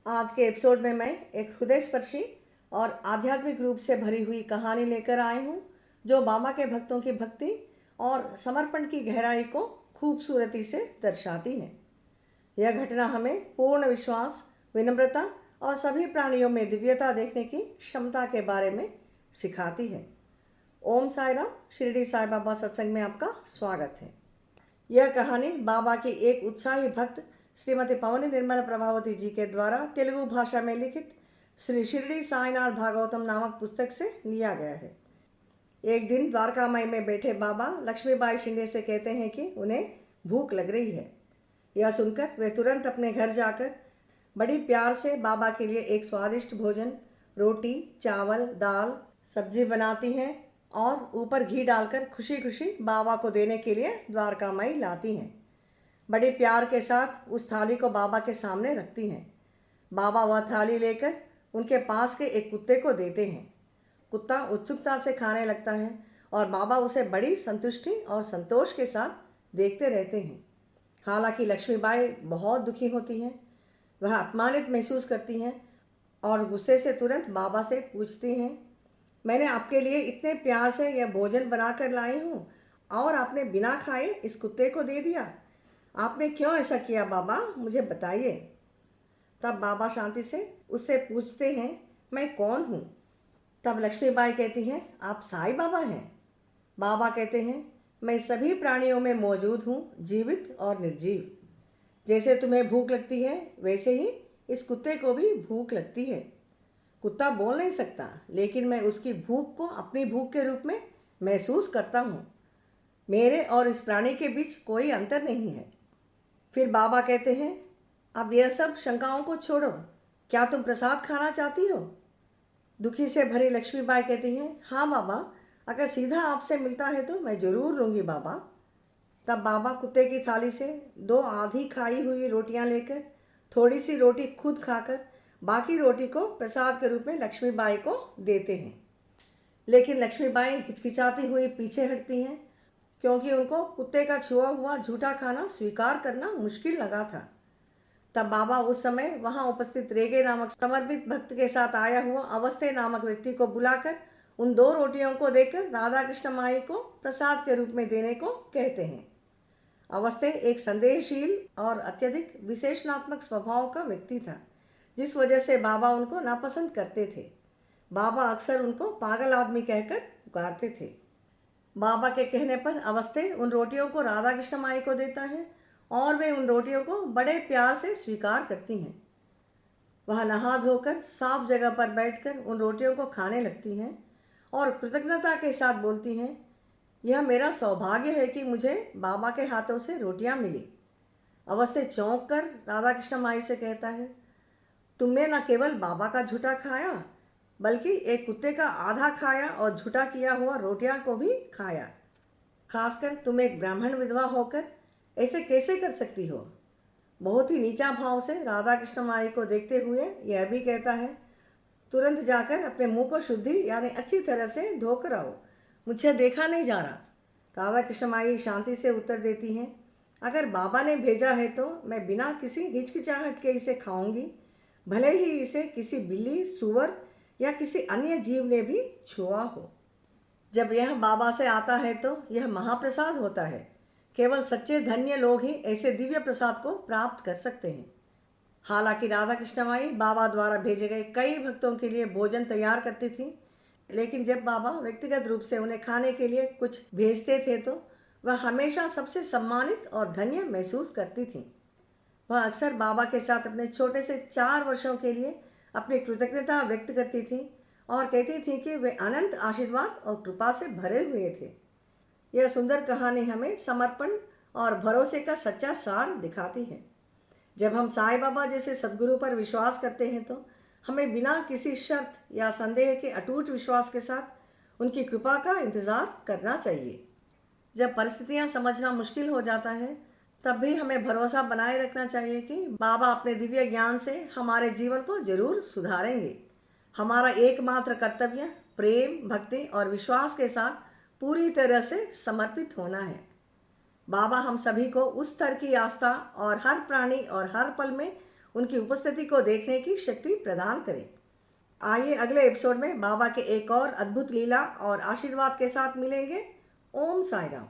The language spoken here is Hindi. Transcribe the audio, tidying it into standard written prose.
आज के एपिसोड में मैं एक हृदय स्पर्शी और आध्यात्मिक रूप से भरी हुई कहानी लेकर आई हूँ जो बाबा के भक्तों की भक्ति और समर्पण की गहराई को खूबसूरती से दर्शाती है। यह घटना हमें पूर्ण विश्वास, विनम्रता और सभी प्राणियों में दिव्यता देखने की क्षमता के बारे में सिखाती है। ओम साई राम। शिरडी साई बाबा सत्संग में आपका स्वागत है। यह कहानी बाबा की एक उत्साही भक्त श्रीमती पवनी निर्मल प्रभावती जी के द्वारा तेलुगु भाषा में लिखित श्री शिरडी साईनाथ भागवतम नामक पुस्तक से लिया गया है। एक दिन द्वारकामाई में बैठे बाबा लक्ष्मीबाई शिंदे से कहते हैं कि उन्हें भूख लग रही है। यह सुनकर वे तुरंत अपने घर जाकर बड़ी प्यार से बाबा के लिए एक स्वादिष्ट भोजन, रोटी, चावल, दाल, सब्जी बनाती हैं और ऊपर घी डालकर खुशी खुशी बाबा को देने के लिए द्वारकामाई लाती हैं। बड़े प्यार के साथ उस थाली को बाबा के सामने रखती हैं। बाबा वह थाली लेकर उनके पास के एक कुत्ते को देते हैं। कुत्ता उत्सुकता से खाने लगता है और बाबा उसे बड़ी संतुष्टि और संतोष के साथ देखते रहते हैं। हालांकि लक्ष्मीबाई बहुत दुखी होती हैं। वह अपमानित महसूस करती हैं और गुस्से से तुरंत बाबा से पूछती हैं, मैंने आपके लिए इतने प्यार से यह भोजन बनाकर लाई हूँ और आपने बिना खाए इस कुत्ते को दे दिया। आपने क्यों ऐसा किया बाबा, मुझे बताइए। तब बाबा शांति से उससे पूछते हैं, मैं कौन हूँ? तब लक्ष्मीबाई कहती हैं, आप साईं बाबा हैं। बाबा कहते हैं, मैं सभी प्राणियों में मौजूद हूँ, जीवित और निर्जीव। जैसे तुम्हें भूख लगती है वैसे ही इस कुत्ते को भी भूख लगती है। कुत्ता बोल नहीं सकता, लेकिन मैं उसकी भूख को अपनी भूख के रूप में महसूस करता हूँ। मेरे और इस प्राणी के बीच कोई अंतर नहीं है। फिर बाबा कहते हैं, अब यह सब शंकाओं को छोड़ो, क्या तुम प्रसाद खाना चाहती हो? दुखी से भरी लक्ष्मीबाई कहती हैं, हाँ बाबा, अगर सीधा आपसे मिलता है तो मैं ज़रूर लूँगी बाबा। तब बाबा कुत्ते की थाली से 2 आधी खाई हुई रोटियां लेकर थोड़ी सी रोटी खुद खाकर बाकी रोटी को प्रसाद के रूप में लक्ष्मीबाई को देते हैं। लेकिन लक्ष्मीबाई हिचकिचाती हुई पीछे हटती हैं क्योंकि उनको कुत्ते का छुआ हुआ झूठा खाना स्वीकार करना मुश्किल लगा था। तब बाबा उस समय वहां उपस्थित रेगे नामक समर्पित भक्त के साथ आया हुआ अवस्थे नामक व्यक्ति को बुलाकर उन 2 रोटियों को देकर राधा कृष्ण माई को प्रसाद के रूप में देने को कहते हैं। अवस्थे एक संदेहशील और अत्यधिक विशेषणात्मक स्वभाव का व्यक्ति था, जिस वजह से बाबा उनको नापसंद करते थे। बाबा अक्सर उनको पागल आदमी कहकर पुकारते थे। बाबा के कहने पर अवस्थे उन रोटियों को राधा कृष्ण माई को देता है और वे उन रोटियों को बड़े प्यार से स्वीकार करती हैं। वह नहा धोकर साफ जगह पर बैठकर उन रोटियों को खाने लगती हैं और कृतज्ञता के साथ बोलती हैं, यह मेरा सौभाग्य है कि मुझे बाबा के हाथों से रोटियां मिली। अवस्थे चौंक कर राधा कृष्ण माई से कहता है, तुमने न केवल बाबा का झूठा खाया बल्कि एक कुत्ते का आधा खाया और झूठा किया हुआ रोटियां को भी खाया। खासकर तुम एक ब्राह्मण विधवा होकर ऐसे कैसे कर सकती हो? बहुत ही नीचा भाव से राधा कृष्ण माई को देखते हुए यह भी कहता है, तुरंत जाकर अपने मुंह को शुद्धि यानी अच्छी तरह से धोकर आओ, मुझे देखा नहीं जा रहा। राधा कृष्ण माई शांति से उत्तर देती हैं, अगर बाबा ने भेजा है तो मैं बिना किसी हिचकिचाहट के इसे खाऊंगी, भले ही इसे किसी बिल्ली, सूअर या किसी अन्य जीव ने भी छुआ हो। जब यह बाबा से आता है तो यह महाप्रसाद होता है। केवल सच्चे धन्य लोग ही ऐसे दिव्य प्रसाद को प्राप्त कर सकते हैं। हालांकि राधा कृष्ण माई बाबा द्वारा भेजे गए कई भक्तों के लिए भोजन तैयार करती थी, लेकिन जब बाबा व्यक्तिगत रूप से उन्हें खाने के लिए कुछ भेजते थे तो वह हमेशा सबसे सम्मानित और धन्य महसूस करती थी। वह अक्सर बाबा के साथ अपने छोटे से 4 वर्षों के लिए अपनी कृतज्ञता व्यक्त करती थी और कहती थी कि वे अनंत आशीर्वाद और कृपा से भरे हुए थे। यह सुंदर कहानी हमें समर्पण और भरोसे का सच्चा सार दिखाती है। जब हम साईं बाबा जैसे सद्गुरु पर विश्वास करते हैं तो हमें बिना किसी शर्त या संदेह के अटूट विश्वास के साथ उनकी कृपा का इंतज़ार करना चाहिए। जब परिस्थितियां समझना मुश्किल हो जाता है तब भी हमें भरोसा बनाए रखना चाहिए कि बाबा अपने दिव्य ज्ञान से हमारे जीवन को जरूर सुधारेंगे। हमारा एकमात्र कर्तव्य प्रेम, भक्ति और विश्वास के साथ पूरी तरह से समर्पित होना है। बाबा हम सभी को उस स्तर की आस्था और हर प्राणी और हर पल में उनकी उपस्थिति को देखने की शक्ति प्रदान करे। आइए अगले एपिसोड में बाबा के एक और अद्भुत लीला और आशीर्वाद के साथ मिलेंगे। ओम साई राम।